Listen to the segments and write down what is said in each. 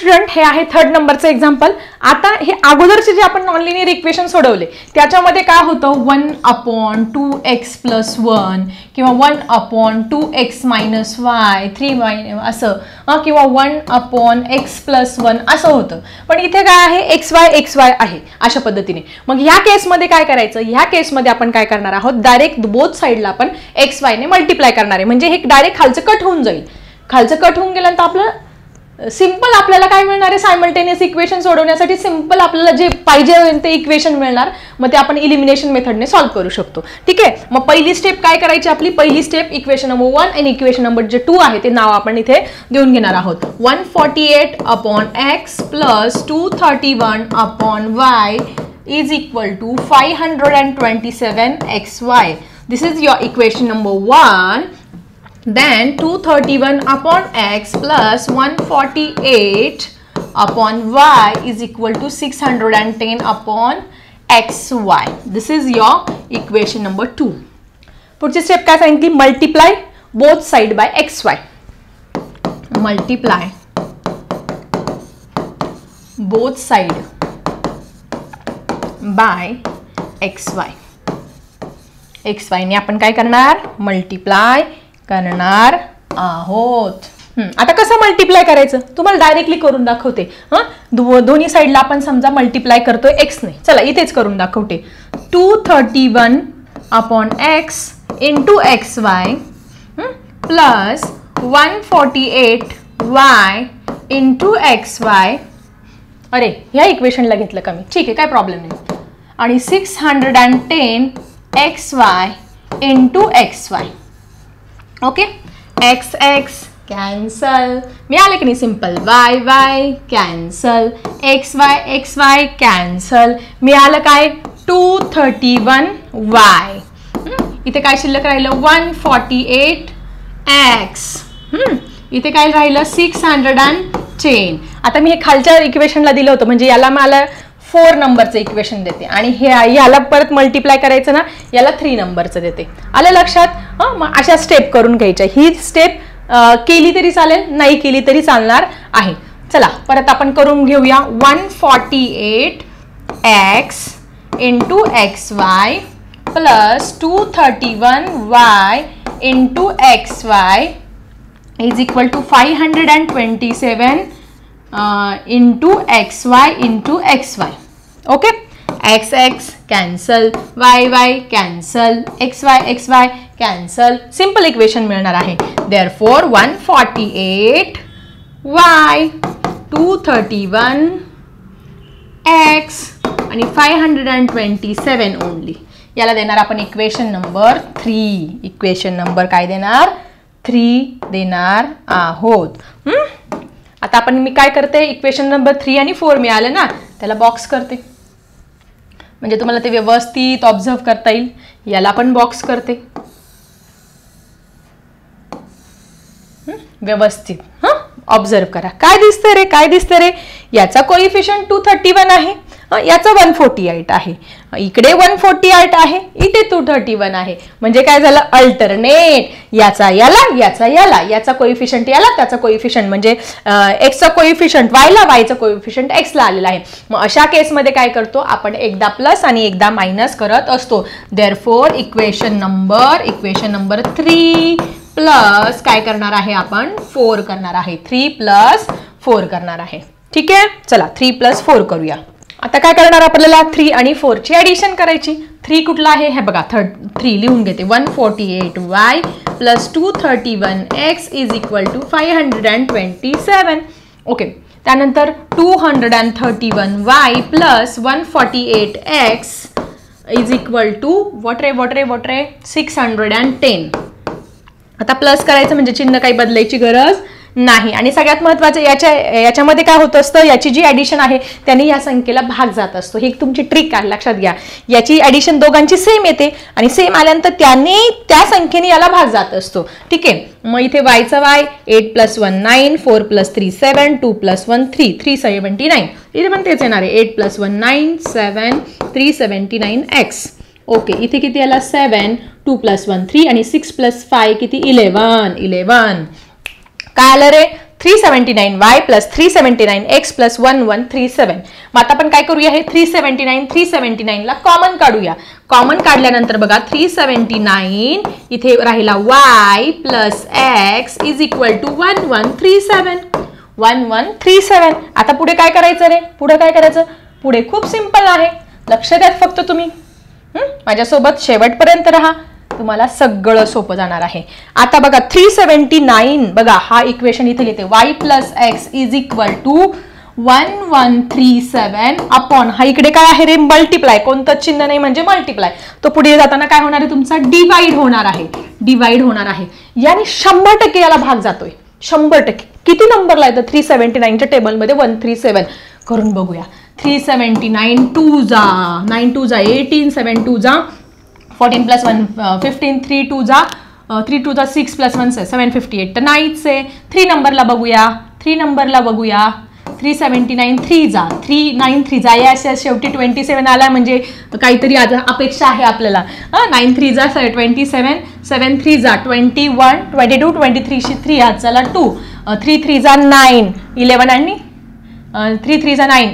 Student हे आहे third नंबरचं एक्झाम्पल. आता हे अगोदरचे जे आपण नॉन लिनियर इक्वेशन सोडवले त्याच्यामध्ये काय होतं 1/2x + 1 किंवा 1/2x - y 3y असं किंवा 1/x + 1 असं होतं. पण इथे काय आहे xy आहे अशा पद्धतीने. मग ह्या केसमध्ये काय करायचं, ह्या केसमध्ये आपण काय करणार आहोत डायरेक्ट बोथ साईडला आपण xy ने मल्टिप्लाय करणार आहे. म्हणजे हे डायरेक्ट खालचं कट होऊन जाईल. खालचं कट होऊन गेल्यानंतर आपलं सिंपल आपल्याला काय मिळणार आहे सायमल्टेनियस इक्वेशन सोडवण्यासाठी सिंपल आपल्याला जे पाहिजे ते इक्वेशन मिळणार. मग ते आपण इलिमिनेशन मेथडने सॉल्व्ह करू शकतो. ठीक आहे. मग पहिली स्टेप काय करायची आपली, पहिली स्टेप इक्वेशन नंबर 1 आणि इक्वेशन नंबर जे 2 आहे ते नाव आपण इथे देऊन घेणार आहोत. 148/x + 231/y is equal to 527xy. This is your equation number 1. Then 231/x plus 148/y is equal to 610/xy. This is your equation number 2. पुढची स्टेप काय सांगितली, multiply both side by xy. Multiply both side by xy. xy ने आपण काय करणार, multiply करणार आहोत. आता कसं मल्टिप्लाय करायचं तुम्हाला डायरेक्टली करून दाखवते. दोन्ही साइडला आपण समजा मल्टिप्लाय करतोय x ने. चला इथेच करून दाखवते. 231/x into xy plus 148y into xy. अरे ह्या इक्वेशनला घेतलं का मी, ठीक आहे काय प्रॉब्लेम नाही. आणि 610xy into xy. Okay. X x cancel, मिळाले की नाही simple. Y Y cancel, x Y cancel, मिळालं काय 231y. इथे काय शिल्लक राहिलं 148x. इथे काय राहिलं 610. आता मी हे खालच्या इक्वेशनला दिलं होतं म्हणजे याला मला 4 नंबरचं इक्वेशन देते आणि हे याला परत मल्टिप्लाय करायचं ना याला 3 नंबरचं देते. आलं लक्षात. मग अशा स्टेप करून घ्यायच्या. ही स्टेप केली तरी चालेल, नाही केली तरी चालणार आहे. चला परत आपण करून घेऊया. 148x into xy plus 231y into xy is equal to 527 into xy into xy. Okay. X x cancel, Y Y cancel, x Y cancel. Simple equation मिळणार आहे. देअरफॉर 148y 231x आणि 527 ओनली. याला देणार आपण इक्वेशन नंबर 3. इक्वेशन नंबर काय देणार, 3 देणार आहोत. आता आपण मी काय करते, इक्वेशन नंबर 3 आणि 4 मिळालं ना त्याला बॉक्स करते म्हणजे तुम्हाला ते व्यवस्थित ऑब्झर्व करता येईल. याला पण बॉक्स करते व्यवस्थित. ऑब्झर्व करा. काय दिसतं रे, काय दिसतं रे, याचा कोइफिशियंट 231 आहे, याचा 148 आहे, इकडे 148 आहे, इथे 231 आहे. म्हणजे काय झालं, अल्टरनेट. याचा याला, याचा याला, याचा कोइफिशियंट याला, त्याचा कोइफिशियंट म्हणजे एक्सचा कोइफिशियंट वायला, वायचा कोइफिशियंट एक्सला आलेला आहे. मग अशा केसमध्ये काय करतो आपण, एकदा प्लस आणि एकदा मायनस करत असतो. देअरफॉर इक्वेशन नंबर 3 प्लस काय करणार आहे आपण, 4 करणार आहे. 3 + 4 करणार आहे. ठीक आहे. चला 3 + 4 करूया. आता काय करणार आपल्याला 3 आणि 4 ची ॲडिशन करायची. 3 कुठला आहे हे बघा, 3 लिहून घेते. 148y plus 231x is equal to 527. Okay. त्यानंतर 231y plus 148x is equal to what रे 610. आता प्लस करायचं म्हणजे चिन्ह काही बदलायची गरज नाही. आणि सगळ्यात महत्त्वाचं याच्यामध्ये काय होत असतं, याची जी ॲडिशन आहे त्याने या संख्येला भाग जात असतो. ही तुमची ट्रिक आहे, लक्षात घ्या. याची ॲडिशन दोघांची सेम येते आणि सेम आल्यानंतर त्या संख्येने याला भाग जात असतो. ठीक आहे. मग इथे वायचा वाय 8 + 1 9, 4 + 3 7, 2 + 1 3, 379. इथे पण तेच येणार आहे. 8 + 1 9 7, 379x. ओके. इथे किती आला 7, 2 + 1 3 आणि 6 + 5 किती 11. काय आलं रे 379y प्लस 379x प्लस 1137. मग आता आपण काय करूया, हे 379 ला कॉमन काढूया. कॉमन काढल्यानंतर बघा 379 इथे राहिला y plus x is equal to 1137. आता पुढे काय करायचं रे, पुढे काय करायचं, पुढे खूप सिंपल आहे. लक्ष द्या फक्त तुम्ही, माझ्यासोबत शेवटपर्यंत राहा, तुम्हाला सगळं सोपं जाणार आहे. आता बघा 379 बघा हा इक्वेशन इथे लिहिते y plus x is equal to 1137 upon हा इकडे काय आहे रे, मल्टिप्लाय, कोणतं चिन्ह नाही म्हणजे मल्टिप्लाय. तो पुढे जाताना काय होणार आहे, तुमचा डिवाइड होणार आहे. याने 100% याला भाग जातोय, 100%. किती नंबरला येतं 379च्या टेबलमध्ये 137. करून बघूया. 379 2 जा 9 2 जा 18 7 2 जा 14 प्लस 1 15 3 2 जा 6 प्लस 1 758. तर नाहीच आहे. 3 नंबरला बघूया. 379 3 जा 9 3 जा या शेवटी 27 आला म्हणजे काहीतरी अपेक्षा आहे आपल्याला. 9 3 जा 27 7 3 जा 21 22 23 3 हात झाला 2 3 3 जा 9 11 आणि 3 3 जा 9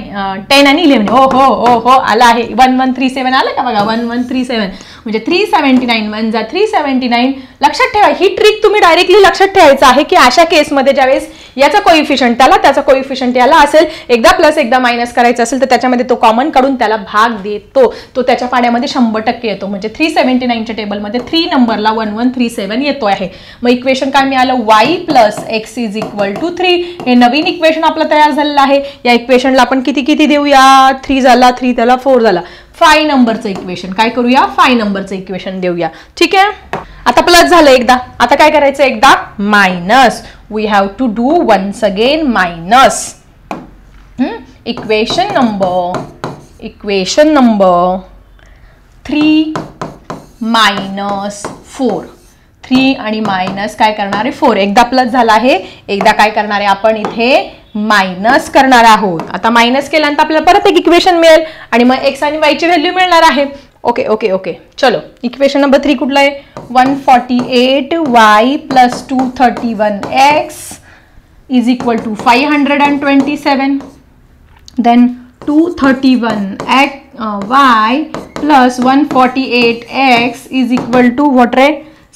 10 आणि 11. हो आला आहे. 1137 आलं का बघा, 1137 म्हणजे 379 1 जा 379. लक्षात ठेवा ही ट्रिक तुम्ही डायरेक्टली लक्षात ठेवायचं आहे की अशा केसमध्ये ज्यावेळेस याचा कोइफिशियंट त्याला त्याचा कोइफिशियंट याला असेल, एकदा प्लस एकदा मायनस करायचं असेल तर त्याच्यामध्ये तो कॉमन काढून त्याला भाग देतो, तो त्याच्या पाड्यामध्ये 100% येतो. म्हणजे 379च्या टेबलमध्ये 3 नंबरला 1137 येतो आहे. मग इक्वेशन काय मिळालं, y plus x is equal to 3. हे नवीन इक्वेशन आपलं तयार झालेलं आहे. या इक्वेशनला आपण किती देऊया, 3 झाला 3 त्याला 4 झाला. 5 नंबरचं इक्वेशन काय करूया, 5 नंबरचं इक्वेशन देऊया. ठीक आहे. आता प्लस झालं एकदा, आता काय करायचं, एकदा minus. We have to do once again minus. Equation number 3 minus 4. 3 आणि मायनस काय करणार आहे 4. एकदा प्लस झाला आहे, एकदा काय करणार आहे आपण इथे मायनस करणार आहोत. आता मायनस केल्यानंतर आपल्याला परत एक इक्वेशन मिळेल आणि मग एक्स आणि वाय ची व्हॅल्यू मिळणार आहे. ओके चलो इक्वेशन नंबर 3 कुठला आहे, 148y plus 231x is equal to 527. Then 231y plus 148x is equal to what रे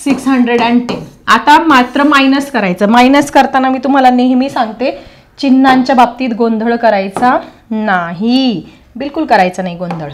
610. आता मात्र मायनस करायचं. मायनस करताना मी तुम्हाला नेहमी सांगते चिन्हांच्या बाबतीत गोंधळ करायचा नाही, बिलकुल करायचा नाही गोंधळ.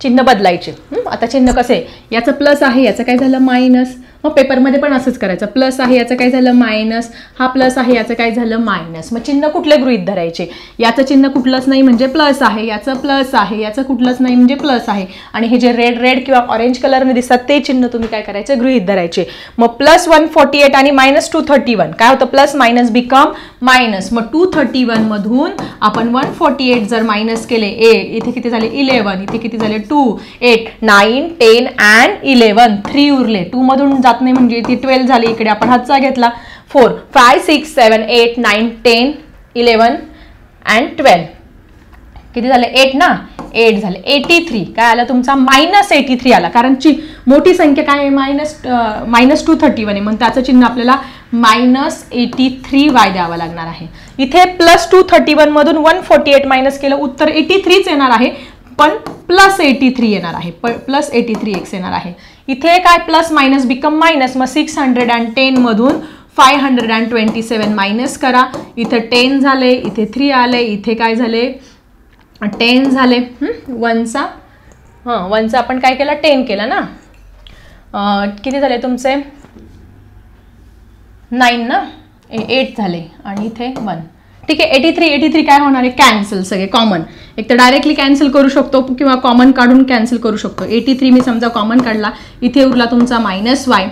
चिन्ह बदलायचे. आता चिन्ह कसे, याचं प्लस आहे याचं काय झालं मायनस. मग पेपरमध्ये पण असंच करायचं, प्लस आहे याचं काय झालं मायनस, हा प्लस आहे याचं काय झालं मायनस. मग चिन्ह कुठले गृहीत धरायचे, याचं चिन्ह कुठलंच नाही म्हणजे प्लस आहे, याचं प्लस आहे, याचं कुठलंच नाही म्हणजे प्लस आहे. आणि हे जे रेड किंवा ऑरेंज कलरने दिसतात ते चिन्ह तुम्ही काय करायचे गृहीत धरायचे. मग प्लस 148 आणि मायनस 231 काय होतं, प्लस मायनस बिकम मायनस. मग 231 मधून आपण 148 जर मायनस केले 8 इथे किती झाले 11, इथे किती झाले 2 8 9 10 and 11 3 उरले. 2 मधून जात नाही म्हणजे ती 12 झाली. इकडे आपण हातचा घेतला 4 5 6 7 8 9 10 11 and 12 किती झाले 8 ना 8 झाले 83. काय आला तुमचा मायनस 83 आला, कारण मोठी संख्या काय आहे मायनस 231 आहे, म्हणून त्याचं चिन्ह आपल्याला मायनस 83y द्यावं लागणार आहे. इथे प्लस 231 मधून 148 मायनस केलं उत्तर 83च येणार आहे, पण प्लस 83 येणार आहे, प्लस 83x येणार आहे. इथे काय प्लस मायनस बिकम मायनस. मग 610 मधून 527 मायनस करा. इथे 10 झाले, इथे 3 आले, इथे काय झाले 10 झाले. 1चा आपण काय केला 10 केला ना. किती झाले तुमचे 9 ना 8 झाले आणि इथे 1. ठीक आहे. 83 काय होणार आहे कॅन्सल सगळे कॉमन. एक तर डायरेक्टली कॅन्सल करू शकतो किंवा कॉमन काढून कॅन्सल करू शकतो. 83 मी समजा कॉमन काढला, इथे उरला तुमचा मायनस वाय.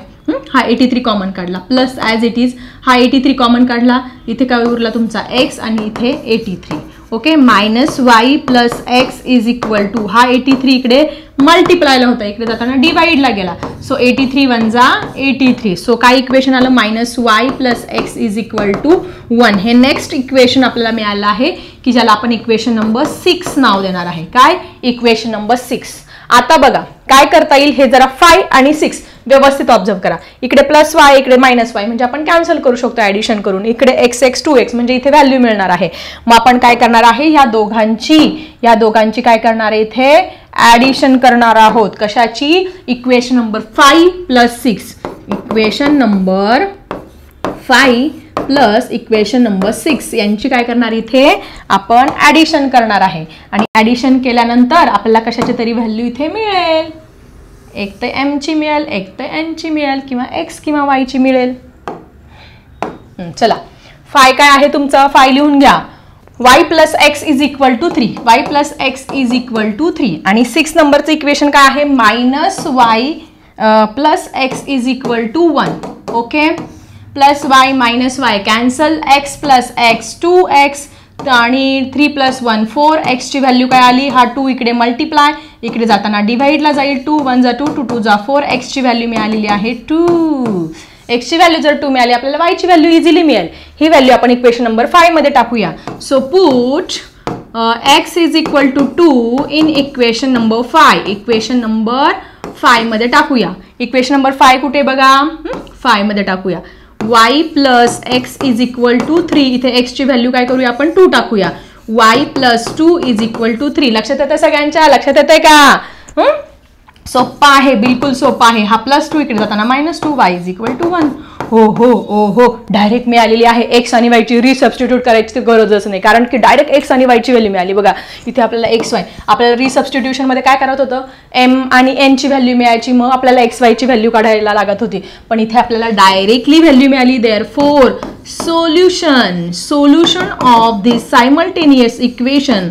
हा 83 कॉमन काढला प्लस ॲज इट इज हा 83 कॉमन काढला, इथे काय उरला तुमचा एक्स आणि इथे 83. Okay. Minus y plus x is equal to हा 83 इकडे मल्टिप्लायला होता, इकडे जाताना डिवाइडला गेला. सो 83 1 जा 83. सो काय इक्वेशन आलं minus y plus x is equal to 1. हे नेक्स्ट इक्वेशन आपल्याला मिळालं आहे की ज्याला आपण इक्वेशन नंबर 6 नाव देणार आहे. काय इक्वेशन नंबर 6. आता बघा काय करता येईल, हे जरा 5 आणि 6 व्यवस्थित ऑब्झर्व करा. इकडे प्लस वाय, इकडे मायनस वाय, म्हणजे आपण कॅन्सल करू शकतो ऍडिशन करून. इकडे एक्स एक्स 2x म्हणजे इथे व्हॅल्यू मिळणार आहे. मग आपण काय करणार आहे, या दोघांची काय करणार आहे, इथे ऍडिशन करणार आहोत. कशाची? Equation number 5 plus 6. Equation number 5 plus equation number 6 यांची काय करणार, इथे आपण ऍडिशन करणार आहे. आणि ऍडिशन केल्यानंतर आपल्याला कशाची तरी व्हॅल्यू इथे मिळेल. एक तर एम ची मिळेल, एक तर एन ची मिळेल, किंवा एक्स किंवा वाय ची मिळेल. चला, फाय काय आहे तुमचं, फाय लिहून घ्या. y plus x is equal to 3. y plus x is equal to 3. आणि 6 नंबरचं इक्वेशन काय आहे, minus y plus x is equal to 1. Okay, plus y minus y cancel, x plus x 2x आणि 3 plus 1 4. X ची value काय आली, हा 2 इकडे मल्टिप्लाय, इकडे जाताना डिवाइडला जाईल. 2 1 जा 2, 2 2 जा 4. एक्स ची व्हॅल्यू मिळालेली आहे 2. एक्स ची व्हॅल्यू जर 2 मिळाली, आपल्याला वाय ची व्हॅल्यू इझिली मिळेल. ही व्हॅल्यू आपण इक्वेशन नंबर 5 मध्ये टाकूया. So put x is equal to 2 in equation number 5. Equation number 5 मध्ये टाकूया. इक्वेशन नंबर 5 कुठे बघा, 5 मध्ये टाकूया. y plus x is equal to 3. इथे एक्स ची व्हॅल्यू काय करूया आपण, 2 टाकूया. y plus 2 is equal to 3. लक्षात येतं सगळ्यांच्या, लक्षात येतंय का? सोपा आहे, बिलकुल सोपा आहे. हा प्लस 2 इकडे जाताना minus 2, y is equal to 1. हो डायरेक्ट मिळालेली आहे. एक्स आणि वाय ची रिसबस्टिट्यूट करायची गरजच नाही, कारण की डायरेक्ट एक्स आणि वाय ची व्हॅल्यू मिळाली. बघा इथे आपल्याला एक्स वाय, आपल्याला रिसबस्टिट्यूशन मध्ये काय करत होतं, एम आणि एन ची व्हॅल्यू मिळायची, मग आपल्याला एक्स वाय ची व्हॅल्यू काढायला लागत होती. पण इथे आपल्याला डायरेक्टली व्हॅल्यू मिळाली. Therefore solution of this simultaneous equation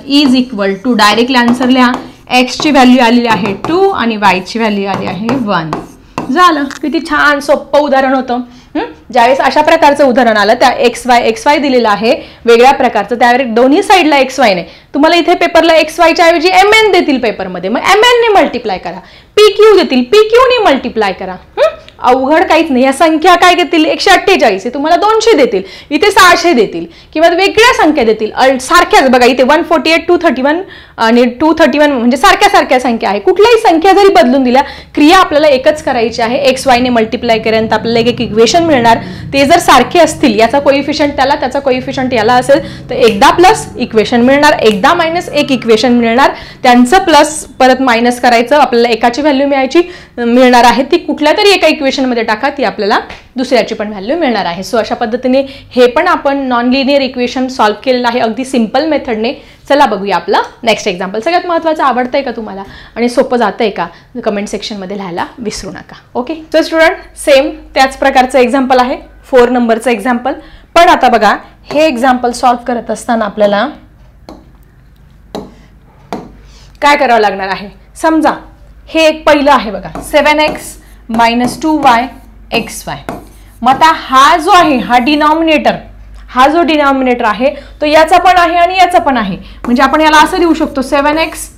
is equal to, directly answer लिहा. एक्स ची व्हॅल्यू आलेली आहे 2 आणि वाय ची व्हॅल्यू आली आहे 1. झालं. किती छान सोपं उदाहरण होतं. ज्यावेळेस अशा प्रकारचं उदाहरण आलं, त्या एक्स वाय दिलेलं आहे वेगळ्या प्रकारचं, त्यावेळेस दोन्ही साईडला एक्स वाय नाही, तुम्हाला इथे पेपरला एक्स वायच्या ऐवजी एम एन देतील पेपरमध्ये, मग एम एन ने मल्टिप्लाय करा. पी क्यू देतील, पी क्यू ने मल्टिप्लाय करा. अवघड काहीच नाही. या संख्या काय देतील, 148 हे तुम्हाला 200 देतील, इथे 600 देतील, किंवा वेगळ्या संख्या देतील सारख्याच. बघा इथे 148 231 आणि 231 म्हणजे सारख्या संख्या आहे. कुठल्याही संख्या जरी बदलून दिल्या, क्रिया आपल्याला एकच करायची आहे. एक्स वाय ने मल्टिप्लाय केल्यानंतर आपल्याला एक इक्वेशन मिळणार. ते जर सारखे असतील, याचा कोइफिशियंट त्याला, त्याचा कोइफिशियंट याला असेल, तर एकदा प्लस इक्वेशन मिळणार, एकदा मायनस एक इक्वेशन मिळणार. त्यांचं प्लस परत मायनस करायचं, आपल्याला एकाची व्हॅल्यू मिळणार आहे, ती कुठल्या तरी एका इक्वेशन मध्ये टाका, ती आपल्याला दुसऱ्याची पण व्हॅल्यू मिळणार आहे. सो अशा पद्धतीने हे पण आपण नॉन लिनियर इक्वेशन सॉल्व्ह केलेलं आहे अगदी सिंपल मेथडने. चला बघूया आपलं नेक्स्ट एक्झाम्पल. सगळ्यात महत्त्वाचं, आवडतंय का तुम्हाला आणि सोपं जातंय का, कमेंट सेक्शनमध्ये लिहायला विसरू नका. ओके, सो स्टुडंट, सेम त्याच प्रकारचं एक्झाम्पल आहे, 4 नंबरचं एक्झाम्पल. पण आता बघा, हे एक्झाम्पल सॉल्व्ह करत असताना आपल्याला काय करावं लागणार आहे. समजा हे एक पहिलं आहे बघा, 7x मायनस 2y xy. मग आता हा जो आहे, हा जो डिनॉमिनेटर आहे तो याचा पण आहे आणि याचा पण आहे. म्हणजे आपण याला असं लिहू शकतो, 7x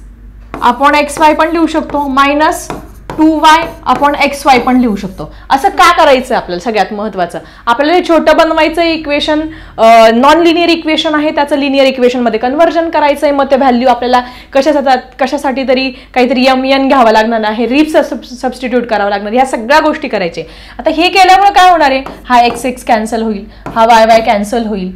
अपॉन xy पण लिहू शकतो, मायनस 2y अपॉन xy पण लिहू शकतो. असं का करायचं आपल्याला, सगळ्यात महत्त्वाचं आपल्याला हे छोटं बनवायचं इक्वेशन, नॉन लिनियर इक्वेशन आहे, त्याचं लिनियर इक्वेशन मध्ये कन्व्हर्जन करायचं आहे. मग ते व्हॅल्यू आपल्याला कशासाठी तरी काहीतरी एन घ्यावं लागणार आहे, सबस्टिट्यूट करावं लागणार, ह्या सगळ्या गोष्टी करायचे. आता हे केल्यामुळे काय होणार आहे, हा x कॅन्सल होईल, हा y कॅन्सल होईल,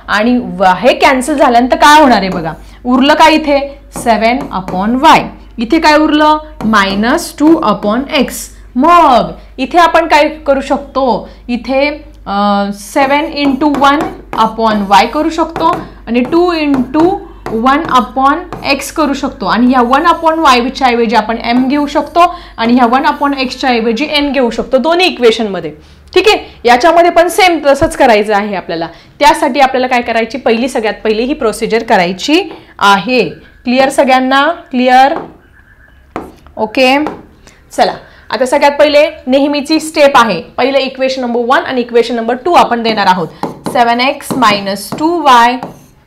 आणि हे कॅन्सल झाल्यानंतर काय होणार आहे बघा, उरलं काय इथे 7 अपॉन y. इथे काय उरलं, मायनस 2 अपॉन एक्स. मग इथे आपण काय करू शकतो, इथे 7 इंटू 1 अपॉन वाय करू शकतो आणि 2 इंटू 1 अपॉन एक्स करू शकतो. आणि ह्या 1 अपॉन वायच्या ऐवजी आपण एम घेऊ शकतो आणि ह्या 1 अपॉन एक्सच्या ऐवजी एन घेऊ शकतो दोन्ही इक्वेशन मध्ये. ठीक आहे, याच्यामध्ये पण सेम तसंच करायचं आहे आपल्याला. त्यासाठी आपल्याला काय करायची, सगळ्यात पहिली ही प्रोसिजर करायची आहे. क्लिअर सगळ्यांना, क्लिअर? ओके, चला आता सगळ्यात पहिले नेहमीची स्टेप आहे, पहिले इक्वेशन नंबर 1 आणि इक्वेशन नंबर 2 आपण देणार आहोत. 7x minus 2y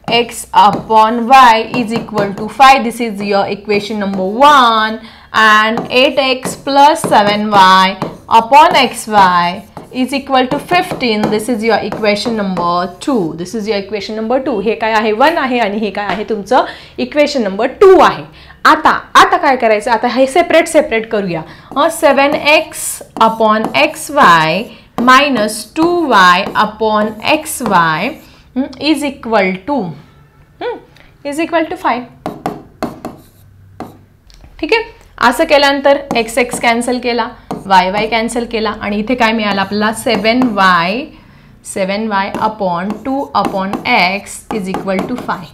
x upon y is equal to 5. This is your equation number 1. And 8x plus 7y upon xy is equal to 15. This is your equation number 2. This is your equation number 2. हे काय आहे 1 आहे आणि हे काय आहे तुमचं equation number 2 आहे. आता काय करायचं, आता हे सेपरेट करूया. 7x upon xy minus 2y upon xy is equal to 5. ठीक आहे. असं केल्यानंतर x कॅन्सल केला, y कॅन्सल केला आणि इथे काय मिळालं आपल्याला 7y upon 2 upon x is equal to 5.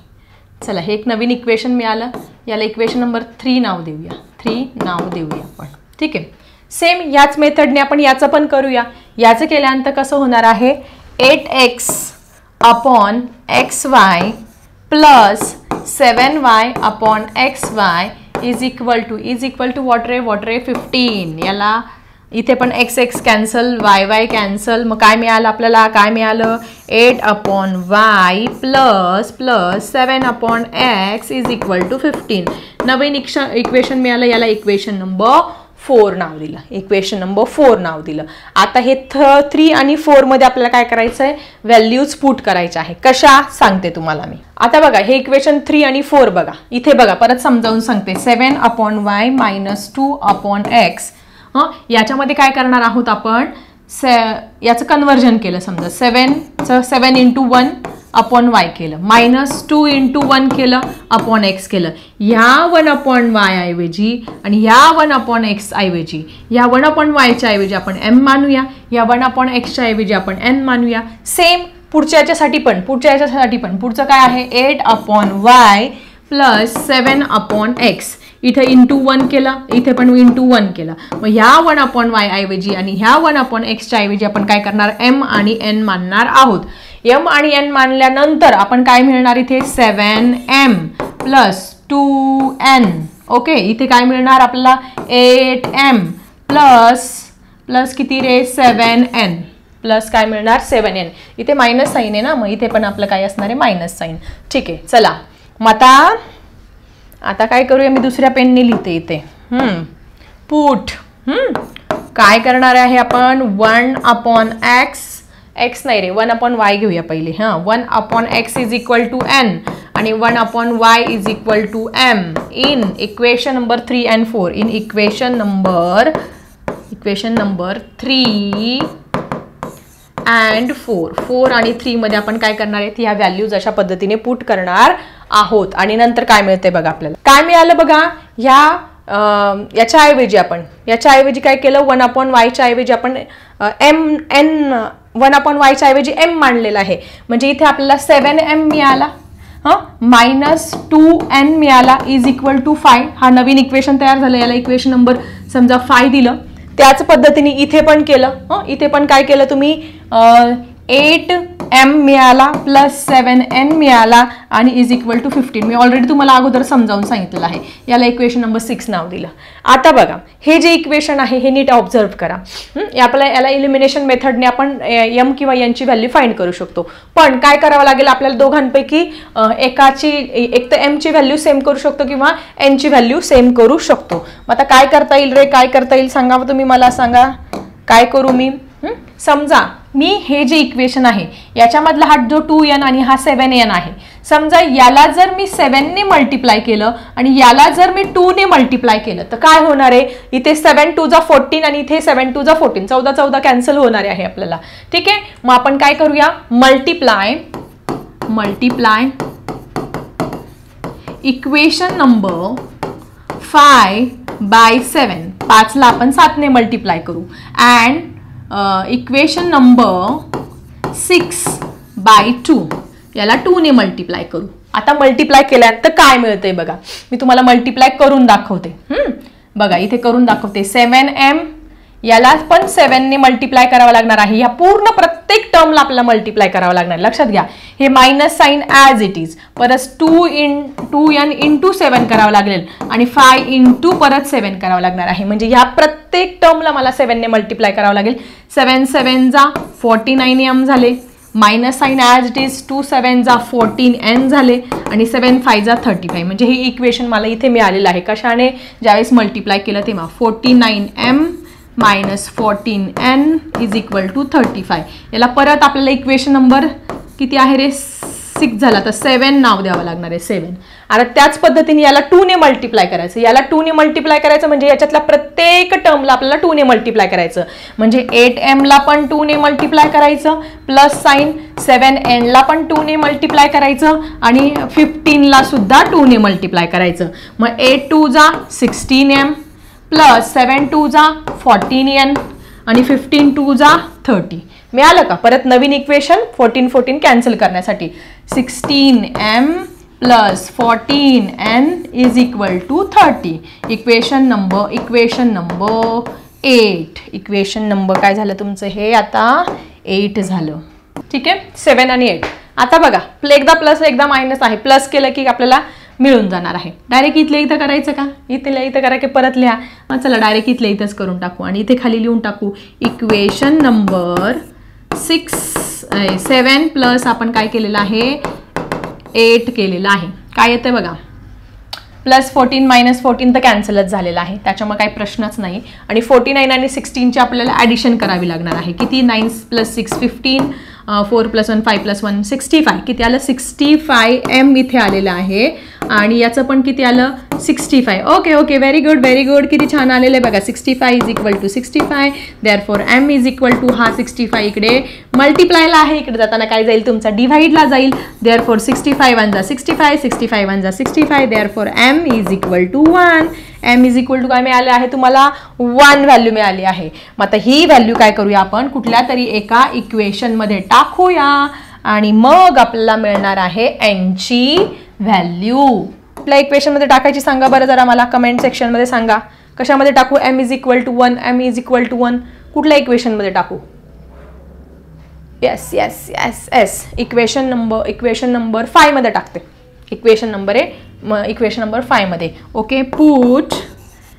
चला हे एक नवीन इक्वेशन मिळालं. याला इक्वेशन नंबर 3 नाव देऊया आपण. ठीक आहे. सेम याच मेथडने आपण याचं पण करूया. याचं केल्यानंतर कसं होणार आहे 8x upon xy plus 7y upon xy is equal to what रे 15. याला इथे पण x कॅन्सल, y कॅन्सल. मग काय मिळालं आपल्याला, 8 upon y plus 7 upon x is equal to 15. नवीन इक्वेशन मिळालं. याला इक्वेशन नंबर 4 नाव दिलं. आता हे 3 आणि 4 मध्ये आपल्याला काय करायचं आहे, व्हॅल्यूज पुट करायच्या आहे. कशा सांगते तुम्हाला मी. आता बघा हे इक्वेशन 3 आणि 4 बघा. इथे बघा परत समजावून सांगते. 7 upon y minus 2 upon x. याच्यामध्ये काय करणार आहोत आपण, याचं कन्वर्जन केलं. समजा 7 इंटू 1 अपॉन y केलं, मायनस 2 इंटू 1 केलं अपॉन x केलं. ह्या 1 अपॉन y ऐवजी आणि ह्या 1 अपॉन x ऐवजी, या 1 अपॉन y च्या ऐवजी आपण m मानूया, या 1 अपॉन x च्या ऐवजी आपण n मानूया. सेम पुढच्या याच्यासाठी पण पुढचं काय आहे 8 upon y plus 7 upon x. इथे इंटू 1 केलं, इथे पण इंटू 1 केलं. मग ह्या 1 अपॉन y ऐवजी आणि ह्या 1 अपॉन x च्या ऐवजी आपण काय करणार, m आणि n मानणार आहोत. m आणि n मानल्यानंतर आपण काय मिळणार इथे 7m प्लस 2n. ओके. इथे काय मिळणार आपल्याला 8m प्लस किती रे 7n प्लस काय मिळणार 7n. इथे मायनस साईन आहे ना, मग इथे पण आपलं काय असणार आहे मायनस साईन. ठीक आहे. चला मग आता काय करूया, मी दुसऱ्या पेनने लिहिते इथे. पुट काय करणार आहे आपण 1 अपॉन x नाही रे 1 अपॉन y घेऊया पहिले. 1 upon x is equal to n आणि 1 upon y is equal to m in equation number 3 and 4. In equation number 3 and 4 आणि 3 मध्ये आपण काय करणार आहे, ह्या व्हॅल्यूज अशा पद्धतीने पुट करणार आहोत. आणि नंतर काय मिळते बघा आपल्याला. काय मिळालं बघा, याच्या ऐवजी काय केलं 1 अपॉन y च्या ऐवजी आपण n 1 अपॉन y च्या ऐवजी m मांडलेला आहे. म्हणजे इथे आपल्याला 7m मिळाला, मायनस 2n मिळाला इज इक्वल टू 5. हा नवीन इक्वेशन तयार झालं. याला इक्वेशन नंबर समजा 5 दिलं. त्याच पद्धतीने इथे पण केलं. इथे पण काय केलं तुम्ही 8m मिळाला प्लस 7n मिळाला आणि इज इक्वल टू 15. मी ऑलरेडी तुम्हाला अगोदर समजावून सांगितलेलं आहे. याला इक्वेशन नंबर 6 नाव दिलं. आता बघा हे जे इक्वेशन आहे हे नीट ऑब्झर्व करा. याला इलिमिनेशन मेथडने आपण m किंवा n ची व्हॅल्यू फाइंड करू शकतो. पण काय करावं लागेल आपल्याला, दोघांपैकी एक तर m ची व्हॅल्यू सेम करू शकतो किंवा n ची व्हॅल्यू सेम करू शकतो. मग आता काय करता येईल सांगा तुम्ही मला. सांगा काय करू मी. समजा मी हे जे इक्वेशन आहे याच्यामधला हा जो 2n आणि हा 7n आहे. समजा याला जर मी 7 ने मल्टिप्लाय केलं आणि याला जर मी 2 ने मल्टिप्लाय केलं तर काय होणार आहे, इथे 7 2 जा 14 आणि इथे 7 2 जा 14, 14 कॅन्सल होणार आहे आपल्याला. ठीक आहे. मग आपण काय करूया, मल्टिप्लाय इक्वेशन नंबर 5 बाय 7. 5 ला आपण 7 ने मल्टिप्लाय करू अँड इक्वेशन नंबर 6 बाय 2 याला 2 ने मल्टिप्लाय करू. आता मल्टिप्लाय केल्यानंतर काय मिळतंय बघा, मी तुम्हाला मल्टिप्लाय करून दाखवते. बघा इथे करून दाखवते. 7m याला पण 7 ने मल्टिप्लाय करावं लागणार आहे. या पूर्ण प्रत्येक टर्मला आपल्याला मल्टिप्लाय करावं लागणार. लक्षात घ्या हे minus sign as it is. परत 2n इंटू 7 करावं लागेल आणि 5 इंटू परत 7 करावं लागणार आहे. म्हणजे ह्या प्रत्येक टर्मला मला 7 ने मल्टिप्लाय करावं लागेल. 7 7 जा 49m झाले, minus sign as it is. 2 7 जा 14n झाले आणि 7 5 जा 35. म्हणजे हे इक्वेशन मला इथे मिळालेलं आहे. कशाने, ज्यावेळेस मल्टिप्लाय केलं तेव्हा 49m minus 14n is equal to 35. याला परत आपल्याला इक्वेशन नंबर किती आहे रे 6 झाला तर 7 नाव द्यावं लागणार आहे 7. आता त्याच पद्धतीने याला 2 ने मल्टिप्लाय करायचं. याला 2 ने मल्टिप्लाय करायचं म्हणजे याच्यातल्या प्रत्येक टर्मला आपल्याला 2 ने मल्टिप्लाय करायचं. म्हणजे 8m ला पण 2 ने मल्टिप्लाय करायचं प्लस साइन 7n ला पण 2 ने मल्टिप्लाय करायचं आणि 15 ला सुद्धा 2 ने मल्टिप्लाय करायचं. मग 8 2 जा 16m प्लस 7 2 जा 14n आणि 15 2 जा 30. मिळालं का? परत नवीन इक्वेशन 14 14 कॅन्सल करण्यासाठी 16m plus 14n is equal to 30. Equation number 8. Equation number काय झालं तुमचं हे आता 8 झालं. ठीक आहे 7 आणि 8. आता बघा एकदा प्लस एकदा मायनस आहे. प्लस केलं की आपल्याला मिळून जाणार आहे. डायरेक्ट इथले इथं करायचं का? इथं करा की परत लिहा. चला डायरेक्ट इथले इथंच करून टाकू आणि इथे खाली लिहून टाकू इक्वेशन नंबर 7 प्लस आपण काय केलेलं आहे 8 केलेलं आहे. काय येतं बघा प्लस 14 मायनस 14 तर कॅन्सलच झालेलं आहे त्याच्यामुळे काही प्रश्नच नाही. आणि 49 आणि 16ची आपल्याला ॲडिशन करावी लागणार आहे. किती 9 प्लस 6 15 4 प्लस 1 5 प्लस 1 65. किती आलं 65m इथे आलेलं आहे आणि याचं पण किती आलं 65. ओके व्हेरी गुड किती छान आलेलं आहे बघा 65 is equal to 65. Therefore m is equal to हा 65 इकडे मल्टिप्लायला आहे. इकडे जाताना काय जाईल तुमचा डिव्हाइडला जाईल. देअरफॉर 65 1 जा 65 65 1 जा 65. Therefore m is equal to 1. m is equal to काय मिळाले आहे तुम्हाला 1 व्हॅल्यू मिळाली आहे. मग आता ही व्हॅल्यू काय करूया आपण कुठल्या तरी एका इक्वेशनमध्ये टाकूया आणि मग आपल्याला मिळणार आहे n ची व्हॅल्यू. कुठल्या इक्वेशनमध्ये टाकायची सांगा बरं जरा मला कमेंट सेक्शनमध्ये सांगा. कशामध्ये टाकू m is equal to 1. m is equal to 1 कुठल्या इक्वेशनमध्ये टाकू? येस इक्वेशन नंबर 5 मध्ये टाकते. इक्वेशन नंबर 5 मध्ये. Okay put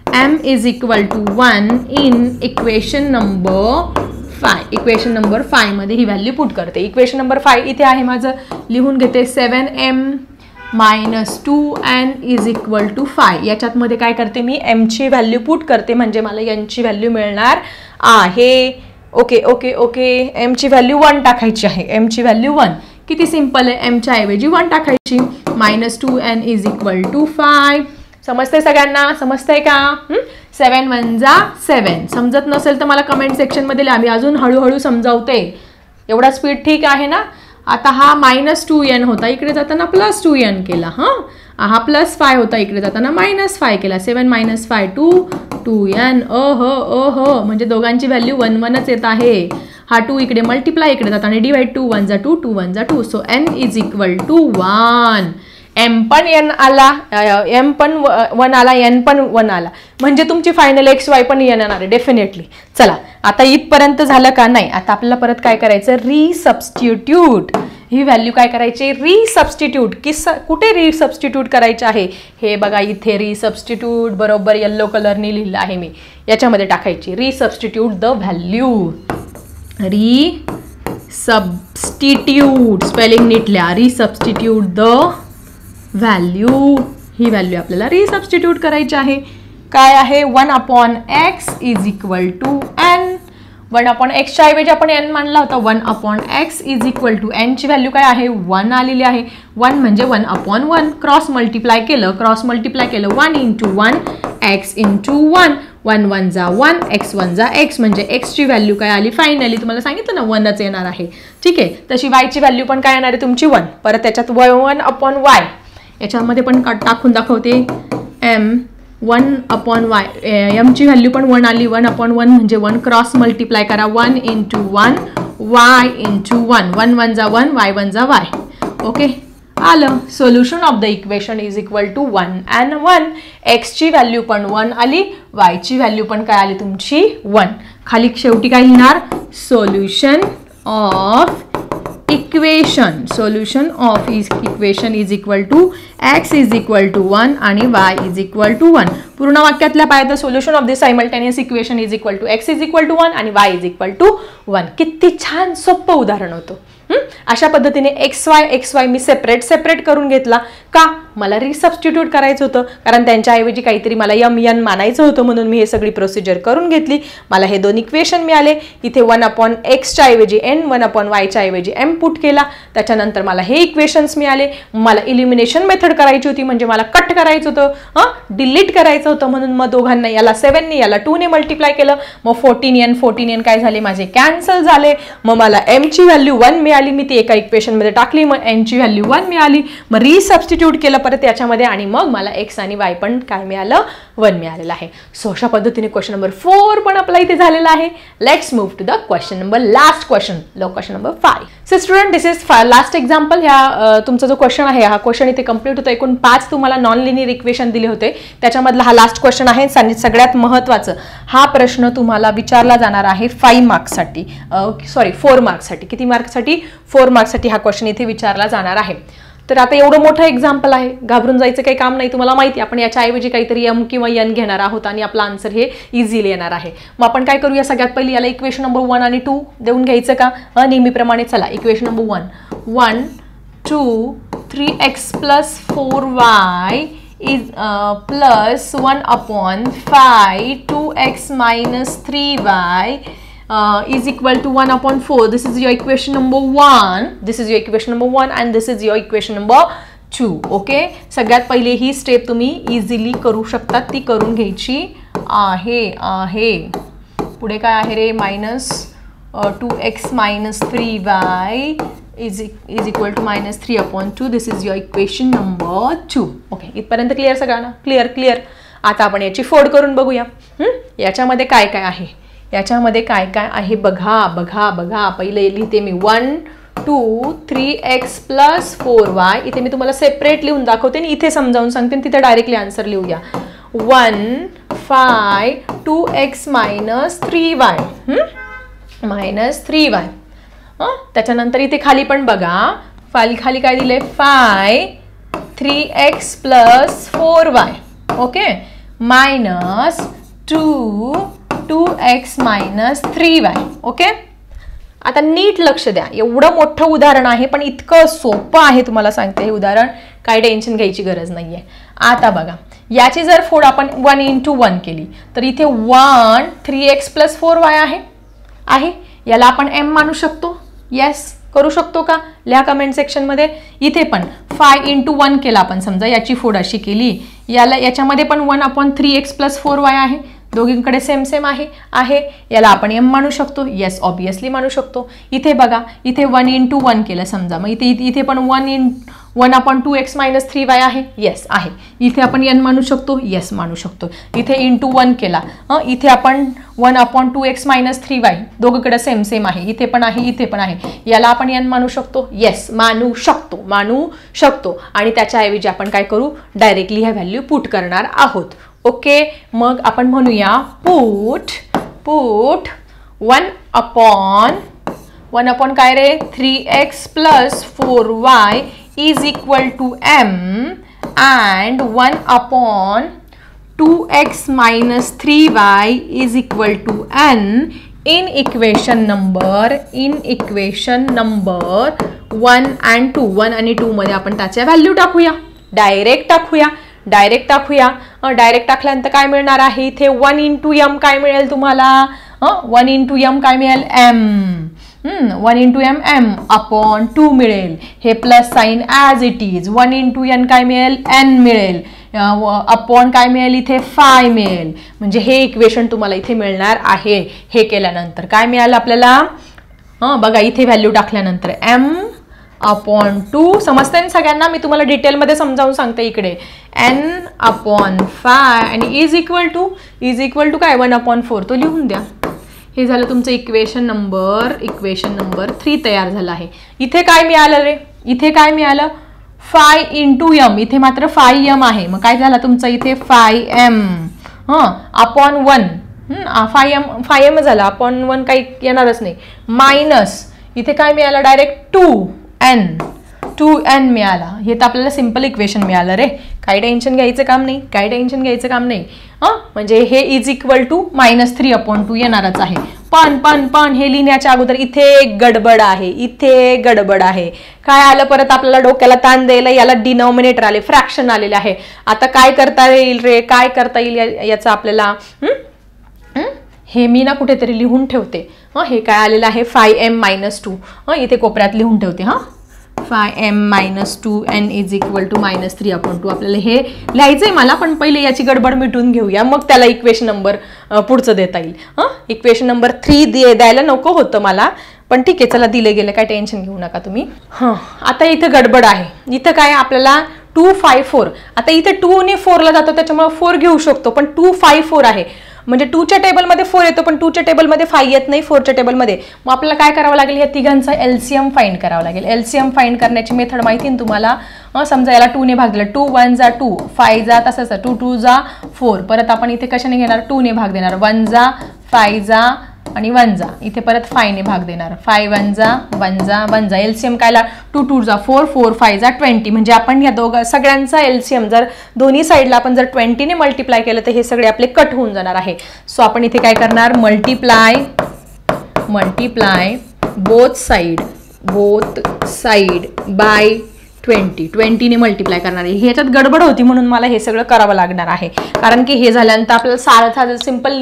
m is equal to 1 in equation number 5. Equation number 5 मध्ये ही व्हॅल्यू पुट करते. इक्वेशन नंबर 5 इथे आहे माझं लिहून घेते 7m minus 2n is equal to 5. याच्यात मध्ये काय करते मी m ची व्हॅल्यू पुट करते म्हणजे मला n ची व्हॅल्यू मिळणार आहे. ओके m ची व्हॅल्यू 1 टाकायची आहे. m ची व्हॅल्यू 1 किती सिंपल आहे. m च्या ऐवजी 1 टाकायची. Minus 2n is equal to 5. समजतंय सगळ्यांना? समजतंय का? 7 1 जा 7. समजत नसेल तर मला कमेंट सेक्शनमध्ये लिहा. मी अजून हळूहळू समजावते. एवढा स्पीड ठीक आहे ना? आता हा मायनस 2n होता इकडे जाताना प्लस 2n केला. हा प्लस 5 होता इकडे जाताना मायनस 5 केला. 7 मायनस 5 2n. ओहो म्हणजे दोघांची व्हॅल्यू 1 1च येत आहे. हा 2 इकडे मल्टिप्लाय इकडे जाताना डिवाइड 2 1 जा 2 2 1 जा 2. So n is equal to 1. m पण n आला m पण 1 आला n पण 1 आला म्हणजे तुमची फायनल xy पण n येणार आहे डेफिनेटली. चला आता इथपर्यंत झालं का? नाही. आता आपल्याला परत काय करायचं रिसबस्टिट्यूट. ही व्हॅल्यू काय करायची रिसबस्टिट्यूट. कुठे रिसबस्टिट्यूट करायचे आहे हे बघा इथे रिसबस्टिट्यूट बरोबर येलो कलरने लिहिलं आहे मी. याच्यामध्ये टाकायची रिसबस्टिट्यूट द व्हॅल्यू. रिसबस्टिट्यूट स्पेलिंग नीट लिहा. रिसबस्टिट्यूट द व्हॅल्यू. ही व्हॅल्यू आपल्याला रिसबस्टिट्यूट करायची आहे. काय आहे 1/x is equal to n. 1/x च्या ऐवजी आपण n मानला होता. 1/x is equal to n ची व्हॅल्यू काय आहे 1 आलेली आहे. 1 म्हणजे 1/1. क्रॉस मल्टिप्लाय केलं 1 इंटू 1 x इंटू 1. 1 1 जा 1 x 1 जा x म्हणजे x ची व्हॅल्यू काय आली फायनली तुम्हाला सांगितलं ना 1च येणार आहे. ठीक आहे. तशी y ची व्हॅल्यू पण काय येणार आहे तुमची 1. परत त्याच्यात 1/y याच्यामध्ये पण टाकून दाखवते. m 1/y m ची व्हॅल्यू पण 1 आली. 1/1 म्हणजे 1 क्रॉस मल्टिप्लाय करा 1 इंटू 1 y इंटू 1. 1 1 जा 1 y 1 जा y. ओके आलं. Solution of the equation is equal to 1 and 1. x ची व्हॅल्यू पण 1 आली. y ची व्हॅल्यू पण काय आली तुमची 1. खाली शेवटी काय लिहिणार solution of equation. Solution of equation is equal to x is equal to 1 आणि y इज इक्वल टू 1. पूर्ण वाक्यातल्या पाहिजे solution of this simultaneous equation is equal to x is equal to 1 आणि y इज इक्वल टू 1. किती छान सोपं उदाहरण होतं. अशा पद्धतीने xy मी सेपरेट करून घेतला का मला रिसबस्टिट्यूट करायचं होतं, कारण त्यांच्याऐवजी काहीतरी मला यम यन मानायचं होतं, म्हणून मी हे सगळी प्रोसिजर करून घेतली. मला हे 2 इक्वेशन मिळाले. इथे 1/x ऐवजी n, 1/y ऐवजी m पुट केला. त्याच्यानंतर मला हे इक्वेशन्स मिळाले. मला इलिमिनेशन मेथड करायची होती, म्हणजे मला कट करायचं होतं, डिलीट करायचं होतं, म्हणून मग दोघांना याला 7 ने याला 2 ने मल्टिप्लाय केलं. मग 14n काय झाले माझे कॅन्सल झाले. मग मला m ची व्हॅल्यू 1 मिळाली. मी ती एका इक्वेशन मध्ये टाकली. मग n ची व्हॅल्यू 1 मिळाली. मग रिसबस्टिट्यूट केलं परत याच्यामध्ये आणि मग मला x आणि y पण काय मिळालं, 1 मिळालेलं आहे. सो अशा पद्धतीने क्वेश्चन नंबर 4 पण आपला इथे झालेला आहे. Let's move to the question number last question number 5. So student, this is last example. ह्या तुमचा जो क्वेश्चन आहे हा क्वेश्चन इथे कंप्लीट होतो. एकूण 5 तुम्हाला नॉन लिनियर इक्वेशन दिले होते, त्याच्यामधला हा लास्ट क्वेश्चन आहे. सगळ्यात महत्त्वाचं हा प्रश्न तुम्हाला विचारला जाणार आहे 5 मार्क्ससाठी, सॉरी 4 मार्क्ससाठी. किती मार्क्ससाठी? 4 मार्क्ससाठी हा क्वेश्चन इथे विचारला जाणार आहे. तर आता एवढं मोठं एक्झाम्पल आहे, घाबरून जायचं काही काम नाही. तुम्हाला माहिती आपण याच्याऐवजी काहीतरी m किंवा n घेणार आहोत आणि आपला आन्सर हे इझिली येणार आहे. मग आपण काय करूया, सगळ्यात पहिली याला इक्वेशन नंबर 1 आणि 2 देऊन घ्यायचं का? नेहमीप्रमाणे चला, equation number 1 2 3x + 4y is plus 1/5 2x - 3y is equal to 1/4. This is your equation number 1. This is your equation number 1 and this is your equation number 2. Okay, सगळ्यात पहिले ही स्टेप तुम्ही easily करू शकता, ती करून घ्यायची आहे. पुढे काय आहे रे? -2x - 3y is equal to -3/2. This is your equation number 2. Okay, इथपर्यंत क्लिअर सगळ्यांना? क्लिअर. आता आपण याची फोड करून बघूया. याच्यामध्ये काय काय आहे, याच्यामध्ये काय काय आहे बघा. पहिले लिहिते मी 1 2 3x + 4y. इथे मी तुम्हाला सेपरेट लिहून दाखवते आणि इथे समजावून सांगते, तिथे डायरेक्टली आन्सर लिहूया. 1 5 2x - 3y -3y. त्याच्यानंतर इथे खाली पण बघा, खाली काय दिले? 5 3x + 4y. Okay, -2 2x - 3y. Okay, आता नीट लक्ष द्या. एवढं मोठं उदाहरण आहे पण इतकं सोपं आहे, तुम्हाला सांगते हे उदाहरण, काय टेन्शन घ्यायची गरज नाहीये. आता बघा, याची जर फोड आपण 1 केली तर इथे 1 3x + 4y आहे. याला आपण m मानू शकतो? येस, करू शकतो का? लिहा कमेंट सेक्शन मध्ये. इथे पण 5 × 1 केला आपण, समजा याची फोड अशी केली, याच्यामध्ये पण 1/3x + 4y आहे. दोघींकडे सेम आहे. याला आपण m मानू शकतो? येस, ऑब्वियसली मानू शकतो. इथे बघा, इथे 1 × 1 केलं समजा, मग इथे पण 1/2x - 3y आहे. येस आहे. इथे आपण n मानू शकतो? येस, मानू शकतो. इथे × 1 केला, इथे आपण 1/2x - 3y, दोघीकडे सेम आहे. इथे पण आहे. याला आपण n मानू शकतो? येस, मानू शकतो. आणि त्याच्याऐवजी आपण काय करू, डायरेक्टली ह्या व्हॅल्यू पुट करणार आहोत. ओके, मग आपण म्हणूया पुट 1 काय रे? 3x + 4y is equal to m and 1/2x - 3y is equal to n in equation number 1 and 2. 1 आणि 2 मध्ये आपण त्याच्या व्हॅल्यू टाकूया, डायरेक्ट टाकूया. डायरेक्ट टाकल्यानंतर काय मिळणार आहे? इथे 1 × m काय मिळेल तुम्हाला? 1 × m काय मिळेल? m. 1 × m/2 मिळेल. हे plus sign as it is. 1 × n काय मिळेल? n मिळेल. अपॉन काय मिळेल? इथे 5 मिळेल. म्हणजे हे इक्वेशन तुम्हाला इथे मिळणार आहे. हे केल्यानंतर काय मिळालं आपल्याला? बघा, इथे व्हॅल्यू टाकल्यानंतर m/2. समजतंय ना सगळ्यांना? मी तुम्हाला डिटेलमध्ये समजावून सांगते. इकडे n/5 आणि इज इक्वल टू काय? 1/4. तो लिहून द्या. हे झालं तुमचं इक्वेशन नंबर 3 तयार झालं आहे. इथे काय मिळालं रे? इथे काय मिळालं? 5 × m. इथे मात्र 5m आहे. मग काय झालं तुमचं इथे? 5m upon 1. 5m झालं, अपॉन 1 काही येणारच नाही. मायनस इथे काय मिळालं? डायरेक्ट 2n मिळाला. हे तर आपल्याला सिंपल इक्वेशन मिळालं रे. काही टेन्शन घ्यायचं काम नाही. म्हणजे हे इज इक्वल टू -3/2 येणारच आहे. पण पण पण हे लिहिण्याच्या अगोदर इथे गडबड आहे, इथे गडबड आहे. काय आलं परत आपल्याला डोक्याला ताण द्यायला, याला डिनॉमिनेटर आले, फ्रॅक्शन आलेले आहे. आता काय करता येईल रे, काय करता येईल याचा आपल्याला, हे मी ना कुठेतरी लिहून ठेवते. हे काय आलेलं आहे 5m-2. इथे कोपऱ्यात लिहून ठेवते. 5m-2 n is equal to -3/2. आपल्याला हे लिहायचंय मला, पण पहिले याची गडबड मिटून घेऊया, मग त्याला इक्वेशन नंबर पुढचं देता येईल. इक्वेशन नंबर 3 द्यायला नको होतं मला, पण ठीक आहे, चला दिले गेले, काय टेन्शन घेऊ नका तुम्ही. आता इथे गडबड आहे. इथं काय आपल्याला 2, 5, 4. आता इथे 2 ने 4ला जातो, त्याच्यामुळे 4 घेऊ शकतो, पण 2, 5, 4 आहे. म्हणजे 2च्या टेबलमध्ये 4 येतो, पण 2च्या टेबलमध्ये 5 येत नाही 4च्या टेबलमध्ये. मग आपल्याला काय करावं लागेल, या तिघांचा एलसीएम फाइंड करावं लागेल. एलसीएम फाइंड करण्याची मेथड माहिती ना तुम्हाला. समजा याला 2 ने भाग दिला, 2 1 जा 2, 5 जा तसंच, 2 2 जा 4. परत आपण इथे कशाने घेणार, 2 ने भाग देणार, 1 जा 5 जा आणि 1 जा. इथे परत 5 ने भाग देणार, 5 1 जा 1 जा 1 जा. एलसीएम कायला 2 2 जा 4, 4 5 जा 20. म्हणजे आपण या सगळ्यांचा एलसीएम जर दोन्ही साईडला आपण जर 20 ने मल्टिप्लाय केलं तर हे सगळे आपले कट होऊन जाणार आहे. सो आपण इथे काय करणार, मल्टिप्लाय बोथ साइड बाय 20 ने मल्टिप्लाय करणार आहे. ह्याच्यात गडबड होती म्हणून मला हे सगळं करावं लागणार आहे, कारण की हे झाल्यानंतर आपल्याला सारं सिंपल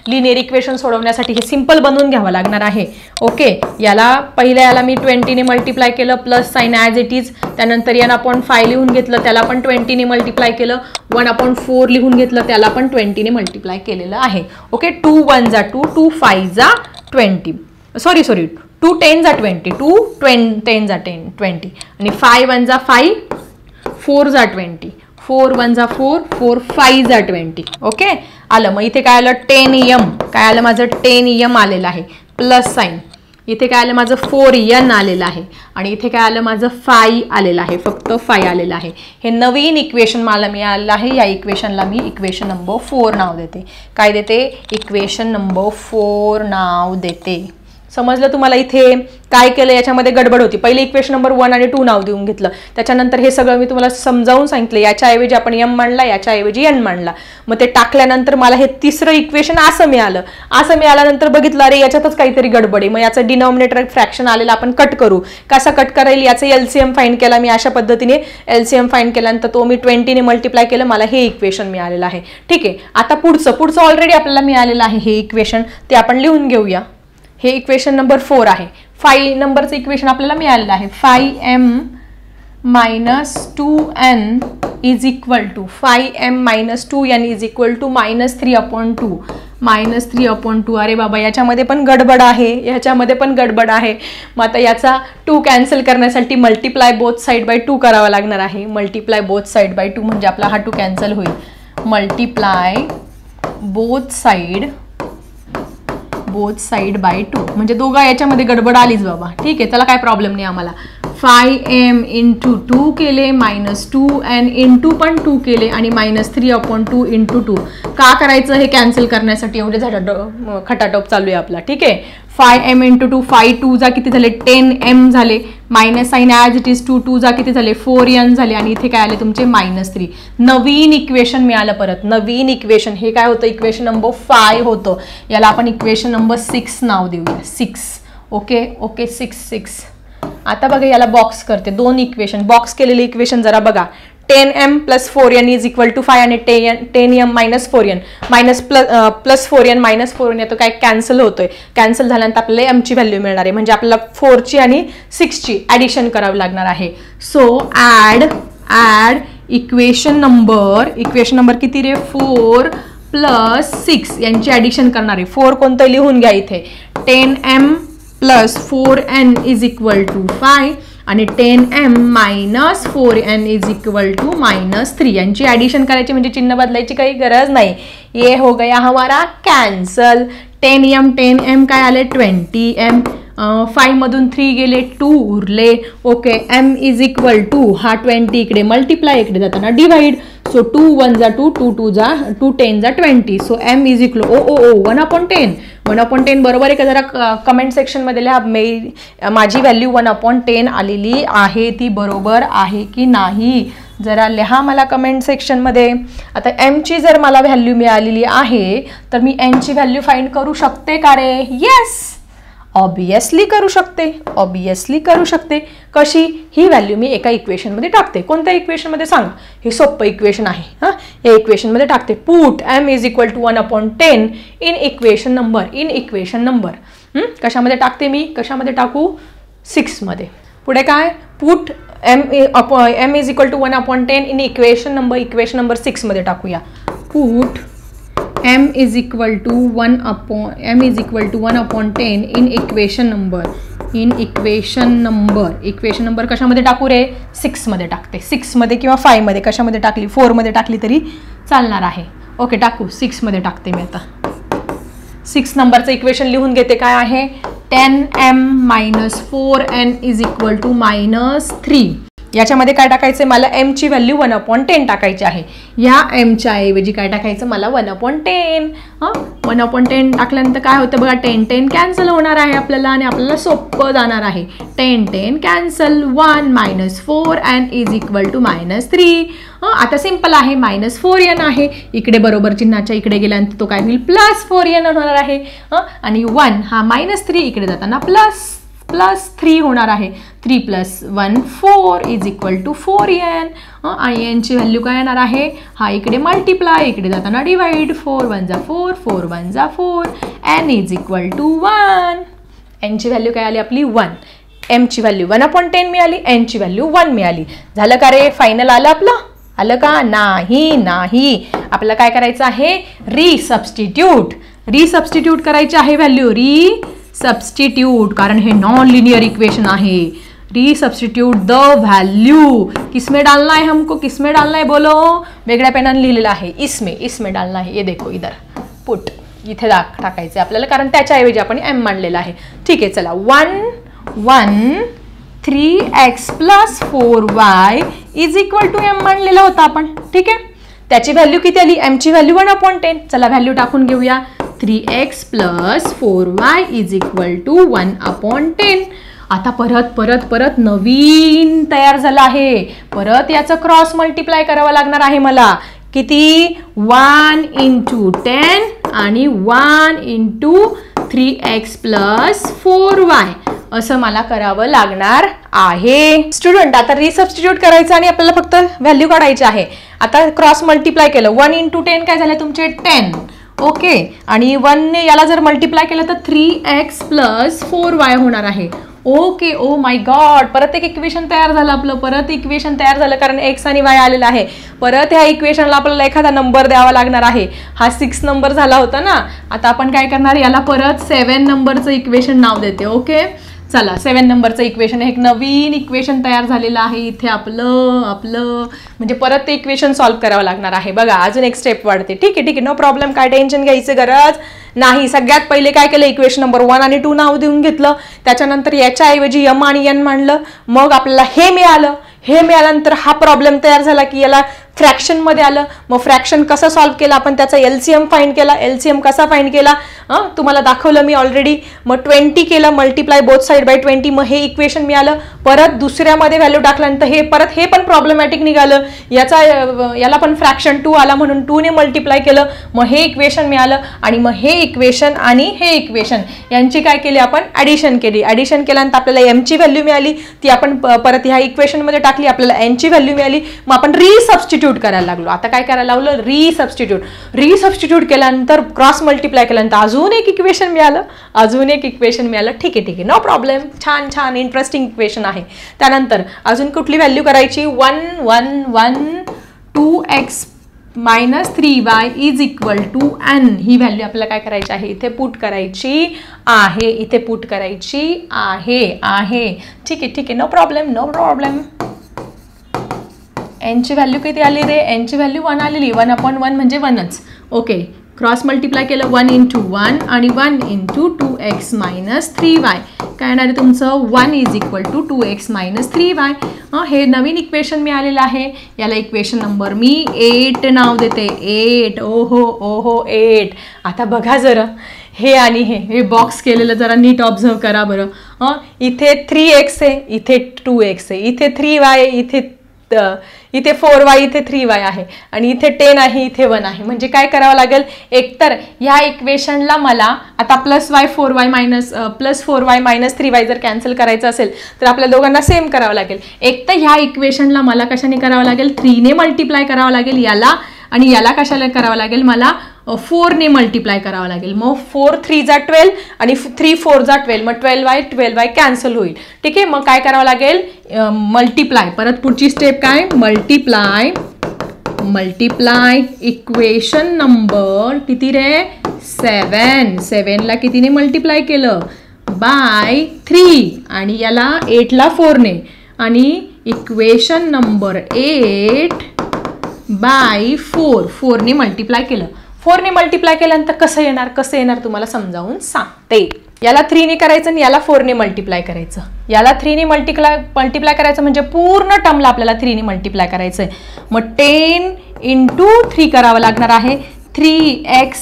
लिनियर इक्वेशन सोडवण्यासाठी हे सिंपल बनवून घ्यावं लागणार आहे. ओके, याला मी 20 ने मल्टिप्लाय केलं, plus sign as it is. त्यानंतर याला आपण 5 लिहून घेतलं, त्याला पण 20 ने मल्टिप्लाय केलं. 1/4 लिहून घेतलं, त्याला पण 20 ने मल्टिप्लाय केलेलं आहे. ओके, 2 1 जा 2, 2 5 जा 20, सॉरी 2 10 जा 20, 2 10 जा 20 आणि 5 1 जा 5, 4 जा 20, 4 1 जा 4, 4 5 जा 20. ओके, आलं. मग इथे काय आलं 10m, काय आलं माझं 10m आलेलं आहे, प्लस साइन. इथे काय आलं माझं 4n आलेलं आहे आणि इथे काय आलं माझं 5 आलेलं आहे, फक्त 5 आलेलं आहे. हे नवीन इक्वेशन मला मिळालेलं आहे. या इक्वेशनला मी इक्वेशन नंबर 4 नाव देते. काय देते, इक्वेशन नंबर 4 नाव देते. समजलं तुम्हाला इथे काय केलं, याच्यामध्ये गडबड होती. पहिले इक्वेशन नंबर 1 आणि 2 नाव देऊन घेतलं, त्याच्यानंतर हे सगळं मी तुम्हाला समजावून सांगितलं. याच्याऐवजी आपण m मांडला, याच्याऐवजी n मांडला. मग ते टाकल्यानंतर मला हे तिसरं इक्वेशन असं मिळालं. असं मिळाल्यानंतर बघितलं, अरे याच्यातच काहीतरी गडबड आहे. मग याचं डिनॉमिनेटर फ्रॅक्शन आलेलं आपण कट करू. कसा कट करायला, याचं एलसीएम फाइंड केला मी अशा पद्धतीने. एलसीएम फाइंड केल्यानंतर तो मी 20 ने मल्टिप्लाय केलं, मला हे इक्वेशन मिळालेलं आहे. ठीक आहे, आता पुढचं ऑलरेडी आपल्याला मिळालेलं आहे हे इक्वेशन, ते आपण लिहून घेऊया. हे इक्वेशन नंबर 4 आहे. 5 नंबरचं इक्वेशन आपल्याला मिळालेलं आहे. 5m-2n is equal to 5m-2n is equal to -3/2. -3/2. अरे बाबा, याच्यामध्ये पण गडबड आहे, याच्यामध्ये पण गडबड आहे. मग आता याचा 2 कॅन्सल करण्यासाठी मल्टिप्लाय बोथ साइड बाय 2 करावा लागणार आहे. मल्टिप्लाय बोथ साइड बाय 2 म्हणजे आपला हा 2 कॅन्सल होईल. मल्टिप्लाय बोथ साइड बाय 2 म्हणजे दोघा याच्यामध्ये गडबड आलीच बाबा. ठीक आहे, त्याला काय प्रॉब्लेम नाही आम्हाला. 5m × 2 केले, -2n × पण 2 केले आणि -3/2 × 2. का करायचं, हे कॅन्सल करण्यासाठी एवढे खटाटोप चालू आहे आपला. ठीक आहे, 5m × 2, 5 2 जा किती झाले 10m झाले, minus sign as it is 2 2 जा किती झाले 4n झाले आणि इथे काय आले तुमचे -3. नवीन इक्वेशन मिळालं. परत नवीन इक्वेशन, हे काय होतं, इक्वेशन नंबर 5 होतं. याला आपण इक्वेशन नंबर 6 नाव देऊया. 6. ओके 6. आता बघा, याला बॉक्स करते. 2 इक्वेशन, बॉक्स केलेले इक्वेशन जरा बघा. 10m + 4n is equal to 5 आणि 10m - 4n plus 4n - 4n येतो, काय कॅन्सल होतोय. कॅन्सल झाल्यानंतर आपल्याला m ची व्हॅल्यू मिळणार आहे, म्हणजे आपल्याला 4 ची आणि 6 ची ॲडिशन करावी लागणार आहे. सो ॲड इक्वेशन नंबर किती रे, 4 + 6 यांची ॲडिशन करणार आहे. 4 कोणतं लिहून घ्या इथे. 10m + 4n is equal to 5 आणि 10m - 4n is equal to -3 यांची ॲडिशन करायची, म्हणजे चिन्ह बदलायची काही गरज नाही. ये हो गया हमारा कॅन्सल. 10m काय आले 20m, 5 मधून 3 गेले 2 उरले. Okay, m is equal to हा 20 इकडे मल्टिप्लाय, इकडे जाताना डिवाइड. सो 2 1 जा 2, 2 2 जा 2 10 जा 20. So m is equal 1/10. 1/10 बरोबर आहे का, जरा कमेंट सेक्शनमध्ये लिहा. माझी व्हॅल्यू 1/10 आलेली आहे, ती बरोबर आहे की नाही. जरा लिहा मला कमेंट सेक्शनमध्ये. आता एमची जर मला व्हॅल्यू मिळालेली आहे तर मी एनची व्हॅल्यू फाइंड करू शकते का रे? येस, ऑब्वियसली करू शकते, ऑब्वियसली करू शकते. कशी? ही व्हॅल्यू मी एका इक्वेशनमध्ये टाकते. कोणत्या इक्वेशनमध्ये सांगा? हे सोपं इक्वेशन आहे. हां, या इक्वेशनमध्ये टाकते. Put m is equal to 1/10 in equation number. कशामध्ये टाकते मी? कशामध्ये टाकू? 6 मध्ये. पुढे काय? Put m is equal to 1/10 in equation number 6 मध्ये टाकूया. Put m is equal to 1/10 in equation number कशामध्ये टाकू रे? 6 मध्ये टाकते. 6 मध्ये किंवा 5 मध्ये, कशामध्ये टाकली? 4 मध्ये टाकली तरी चालणार आहे. ओके, टाकू. 6 मध्ये टाकते मी आता. 6 नंबरचं इक्वेशन लिहून घेते. काय आहे? 10m - 4n is equal to -3. याच्यामध्ये काय टाकायचं? मला m ची व्हॅल्यू 1/10 टाकायची आहे. या m च्या ऐवजी काय टाकायचं? मला 1/10. 1/10 टाकल्यानंतर काय होतं बघा? 10 कॅन्सल होणार आहे आपल्याला आणि आपल्याला सोपं जाणार आहे. 10 cancel. 1 - 4n is equal to -3. आता सिंपल आहे. -4n आहे. इकडे बरोबर चिन्हाच्या इकडे गेल्यानंतर तो काय होईल? +4n होणार आहे. आणि 1 हा -3 इकडे जाताना +3 होणार आहे. 3 + 1 4 इज इक्वल टू 4n. आणि यांची व्हॅल्यू काय येणार आहे? हा इकडे मल्टिप्लाय, इकडे जाताना divide. 4 × 1 = 4, 4 × 1 = 4. n is equal to 1. nची व्हॅल्यू काय आली आपली? 1. m ची व्हॅल्यू 1/10 मिळाली, n ची व्हॅल्यू 1 मिळाली. झालं का रे? फायनल आलं आपलं? आलं का? नाही. आपल्याला काय करायचं आहे? रिसबस्टिट्यूट करायची आहे व्हॅल्यू. रिसबस्टिट्यूट, कारण हे नॉन लिनियर इक्वेशन आहे. रिसबस्टिट्यूट द व्हॅल्यू. किसमें डालना है हमको? किसमें डालना है बोलो? वेगळ्या पेनाने लिहिलेलं आहे. इसमें डालना है. ये देखो इधर. पुट इथे टाकायचं आपल्याला, कारण त्याच्याऐवजी आपण m मांडलेलं आहे. ठीक आहे, चला. 3x + 4y is equal to m मांडलेला होता आपण. ठीक आहे, त्याची व्हॅल्यू किती आली? m ची व्हॅल्यू 1/10. चला व्हॅल्यू टाकून घेऊया. 3x + 4y is equal to 1/10. आता परत नवीन तयार झाला आहे. परत याचं क्रॉस मल्टिप्लाय करावं लागणार आहे मला. किती? 1 × 10 आणि 1 × 3x + 4y असं मला करावं लागणार आहे. स्टुडंट, आता रिसबस्टिट्यूट करायचं आणि आपल्याला फक्त व्हॅल्यू काढायची आहे. आता क्रॉस मल्टिप्लाय केलं. 1 × 10 काय झाले तुमचे? 10. ओके, आणि 1 ने याला जर मल्टिप्लाय केलं तर 3x + 4y होणार आहे. ओके, ओ माय गॉड, परत एक इक्वेशन तयार झालं आपलं. कारण x आणि y आलेला आहे. परत ह्या इक्वेशनला आपल्याला एखादा नंबर द्यावा लागणार आहे. हा 6 नंबर झाला होता ना. आता आपण काय करणार? याला परत 7 नंबरचं इक्वेशन नाव देते. ओके, चला. 7 नंबरचं इक्वेशन, एक नवीन इक्वेशन तयार झालेलं आहे इथे आपलं. म्हणजे परत ते इक्वेशन सॉल्व्ह करावं लागणार आहे. बघा, अजून एक स्टेप वाढते. ठीक आहे, नो प्रॉब्लेम. काय टेन्शन घ्यायची गरज नाही. सगळ्यात पहिले काय केलं? इक्वेशन नंबर 1 आणि 2 नाव देऊन घेतलं. त्याच्यानंतर याच्याऐवजी m आणि n मांडलं. मग आपल्याला हे मिळालं. मिळाल्यानंतर हा प्रॉब्लेम तयार झाला की याला फ्रॅक्शन मध्ये आलं. मग फ्रॅक्शन कसं सॉल्व्ह केलं आपण? त्याचा एलसीएम फाइंड केला. एलसीएम कसा फाइंड केला तुम्हाला दाखवलं मी ऑलरेडी. मग 20 केलं, मल्टिप्लाय बोथ साइड बाय 20. मग हे इक्वेशन मिळालं. परत दुसऱ्यामध्ये व्हॅल्यू टाकल्यानंतर हे पण प्रॉब्लेमॅटिक निघालं. याला पण फ्रॅक्शन 2 आला म्हणून 2 ने मल्टिप्लाय केलं. मग हे इक्वेशन मिळालं. आणि मग हे इक्वेशन आणि हे इक्वेशन यांची काय केली आपण? ॲडिशन केली. ॲडिशन केल्यानंतर आपल्याला m ची व्हॅल्यू मिळाली. ती आपण परत ह्या इक्वेशनमध्ये टाकली. आपल्याला n ची व्हॅल्यू मिळाली. मग आपण रिसबस्टिट्यूट करायला लागलो. आता काय करायला लावलं? रिसबस्टिट्यूट केल्यानंतर क्रॉस मल्टिप्लाय केल्यानंतर अजून एक इक्वेशन मिळालं. ठीक आहे, नो प्रॉब्लेम. छान इंटरेस्टिंग इक्वेशन आहे. त्यानंतर अजून कुठली व्हॅल्यू करायची? 2x - 3y is equal to n. ही व्हॅल्यू आपल्याला काय करायची आहे? इथे पुट करायची आहे. ठीक आहे, नो प्रॉब्लेम. n ची व्हॅल्यू किती आली रे? n ची व्हॅल्यू 1 आलेली. 1/1 म्हणजे 1च. ओके, क्रॉस मल्टिप्लाय केलं. 1 × 1 आणि 1 × 2x - 3y काय येणार आहे तुमचं? 1 is equal to 2x - 3y. हे नवीन इक्वेशन मिळालेलं आहे. याला इक्वेशन नंबर मी 8 नाव देते. 8. ओहो 8. आता बघा जरा, हे आणि हे बॉक्स केलेलं जरा नीट ऑब्झर्व करा बरं. इथे 3x आहे, इथे 2x आहे, इथे 3y, इथे इथे 4y इथे 3y आहे आणि इथे 10 आहे इथे 1 आहे. म्हणजे काय करावं लागेल, एकतर ह्या इक्वेशनला मला आता +y 4y मायनस 3y जर कॅन्सल करायचं असेल तर आपल्या दोघांना सेम करावं लागेल. एक तर ह्या इक्वेशनला मला कशाने करावं लागेल, 3 ने मल्टिप्लाय करावं लागेल याला, आणि याला कशाला करावं लागेल, मला 4 ने मल्टिप्लाय करावं लागेल. मग 4 3 जा 12 आणि 3 4 जा 12, मग 12y कॅन्सल होईल. ठीक आहे, मग काय करावं लागेल, मल्टिप्लाय. परत पुढची स्टेप काय, मल्टिप्लाय इक्वेशन नंबर किती रे, 7 ला कितीने मल्टिप्लाय केलं, बाय 3, आणि याला 8 ला 4 ने, आणि इक्वेशन नंबर 8 बाय 4 ने मल्टिप्लाय केलं. 4 ने मल्टिप्लाय केल्यानंतर कसं येणार तुम्हाला समजावून सांगते. याला 3 ने करायचं आणि याला 4 ने मल्टिप्लाय करायचं. याला 3 ने मल्टिप्लाय करायचं म्हणजे पूर्ण टर्मला आपल्याला 3 ने मल्टिप्लाय करायचंय. मग 10 इंटू 3 करावं लागणार आहे, 3x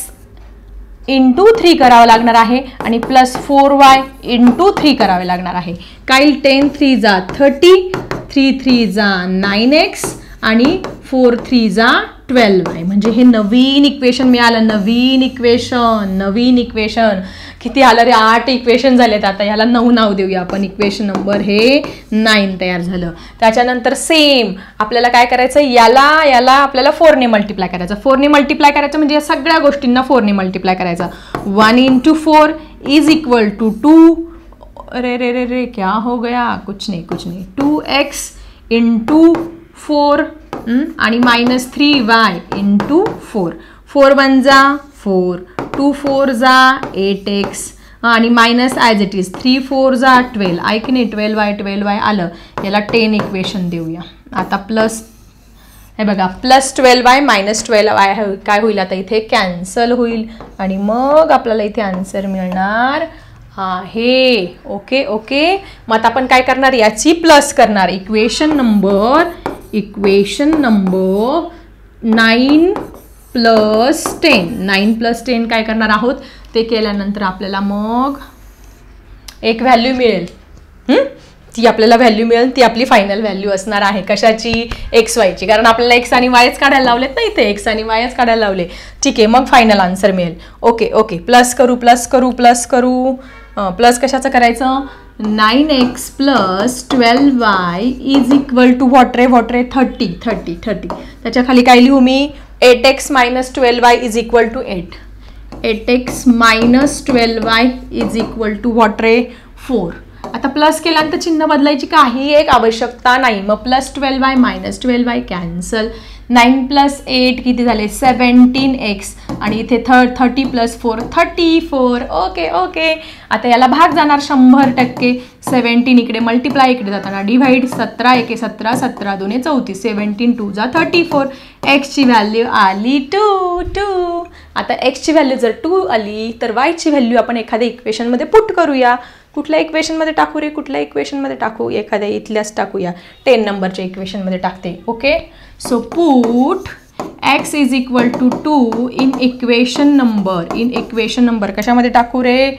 इंटू 3 करावं लागणार आहे, आणि प्लस 4y इंटू 3 करावे लागणार आहे. काय 10 3 जा 30, 3 3 जा 9x, आणि 4 3 जा 12y. म्हणजे हे नवीन इक्वेशन मिळालं, नवीन इक्वेशन किती आलं रे, 8 इक्वेशन झालेत. आता ह्याला 9 नाव देऊया आपण, इक्वेशन नंबर हे 9 तयार झालं. त्याच्यानंतर सेम आपल्याला काय करायचं, याला आपल्याला 4 ने मल्टिप्लाय करायचं. 4 ने मल्टिप्लाय करायचं म्हणजे या सगळ्या गोष्टींना 4 ने मल्टिप्लाय करायचं. 1 इंटू 4 इज इक्वल टू 2, रे क्या हो गया, कुछ नहीं 2x इंटू 4 आणि मायनस 3y इंटू 4. 4 1 जा 4, 2 4 जा 8x, आणि मायनस ॲज इट इज 3 4 जा 12, ऐक नाही 12y आलं. याला 10 इक्वेशन देऊया. आता प्लस, हे बघा, प्लस 12y मायनस 12y काय होईल, आता इथे कॅन्सल होईल, आणि मग आपल्याला इथे आन्सर मिळणार आहे. ओके. मग आता आपण काय करणार, याची प्लस करणार. इक्वेशन नंबर 9 प्लस 10 काय करणार आहोत, ते केल्यानंतर आपल्याला मग एक व्हॅल्यू मिळेल. ती आपल्याला व्हॅल्यू मिळेल, ती आपली फायनल व्हॅल्यू असणार आहे. कशाची, XYची, कारण आपल्याला x आणि yच काढायला लावलेत ना, इथे x आणि yच काढायला लावले. ठीक आहे, मग फायनल आन्सर मिळेल. ओके. प्लस करू. प्लस कशाचं करायचं, 9x plus 12y is equal to what रे 30. त्याच्या खाली काय लिहू मी, 8x minus 12y is equal to 8. 8x minus 12y is equal to what रे 4. आता प्लस केल्यानंतर चिन्ह बदलायची काही एक आवश्यकता नाही. मग plus 12y minus 12y cancel. 9 plus 8 किती झाले, 17x, आणि इथे 30 प्लस 4 34. ओके. आता याला भाग जाणार 100%. 17 इकडे मल्टिप्लाय, इकडे जाताना डिव्हाइड. 17 1 17, 17 2 34, 17 2 जा 34. एक्सची व्हॅल्यू आली 2. आता एक्सची व्हॅल्यू जर 2 आली तर वायची व्हॅल्यू आपण एखाद्या इक्वेशनमध्ये पुट करूया. कुठल्या इक्वेशनमध्ये टाकू रे, एखाद्या इथल्याच टाकूया. 10 नंबरच्या इक्वेशनमध्ये टाकते. Okay, so put x is equal to 2 in equation number कशामध्ये टाकू रे,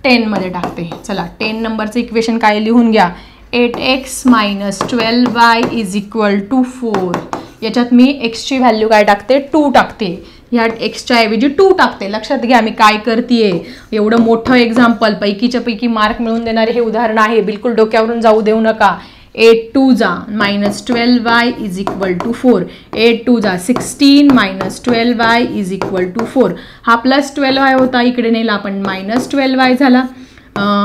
10 मध्ये टाकते. चला 10 नंबरचं इक्वेशन काय लिहून घ्या, 8x minus 12y is equal to 4. याच्यात मी एक्सची व्हॅल्यू काय टाकते, 2 टाकते. ह्या एक्सच्या ऐवजी 2 टाकते. लक्षात घ्या मी काय करतेय. एवढं मोठं एक्झाम्पल, पैकीच्या पैकी मार्क मिळवून देणारे हे उदाहरण आहे. बिलकुल डोक्यावरून जाऊ देऊ नका. 8 2 जा minus 12y is equal to 4. 8 2 जा 16 minus 12y is equal to 4. हा प्लस 12y होता, इकडे नेला आपण मायनस 12y झाला.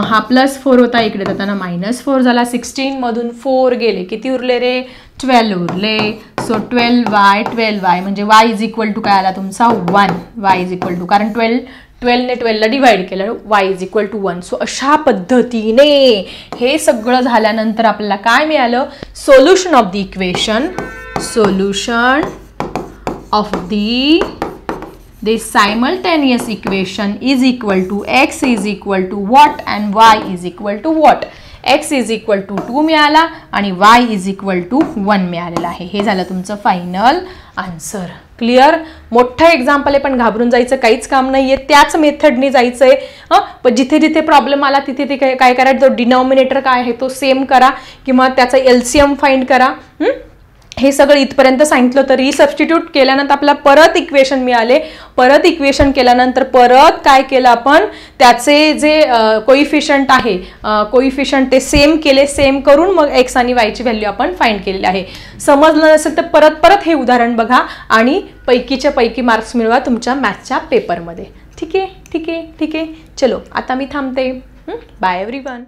हा प्लस 4 होता, इकडे जाताना मायनस 4 झाला. 16 मधून 4 गेले, किती उरले रे, 12 उरले. सो 12y म्हणजे y इज इक्वल टू काय आला तुमचा 1. y इज इक्वल टू, कारण 12 ने 12 ला डिवाइड केलं, y is equal to 1. So अशा पद्धतीने हे सगळं झाल्यानंतर आपल्याला काय मिळालं, solution of the equation, solution of this simultaneous equation is equal to x is equal to what and y is equal to what. x is equal to 2 मिळाला आणि y is equal to 1 मिळालेला आहे. हे झालं तुमचं final answer. Clear. मोठं example आहे पण घाबरून जायचं काहीच काम नाहीये. त्याच मेथडने जायचंय. पण जिथे जिथे प्रॉब्लेम आला तिथे ते काय करायचं, तो डिनॉमिनेटर काय आहे तो सेम करा किंवा त्याचा LCM फाइंड करा. हे सगळं इथपर्यंत सांगितलं तर रिसबस्टिट्यूट केल्यानंतर आपल्याला परत इक्वेशन मिळाले. परत इक्वेशन केल्यानंतर परत काय केलं आपण, त्याचे जे कोइफिशियंट आहे कोइफिशियंट ते सेम केले. सेम करून मग एक्स आणि वायची व्हॅल्यू आपण फाइंड केलेली आहे. समजलं नसेल तर परत परत हे उदाहरण बघा आणि पैकीच्या पैकी मार्क्स मिळवा तुमच्या मॅथ्सच्या पेपरमध्ये. ठीक आहे. चलो आता मी थांबते. Bye everyone.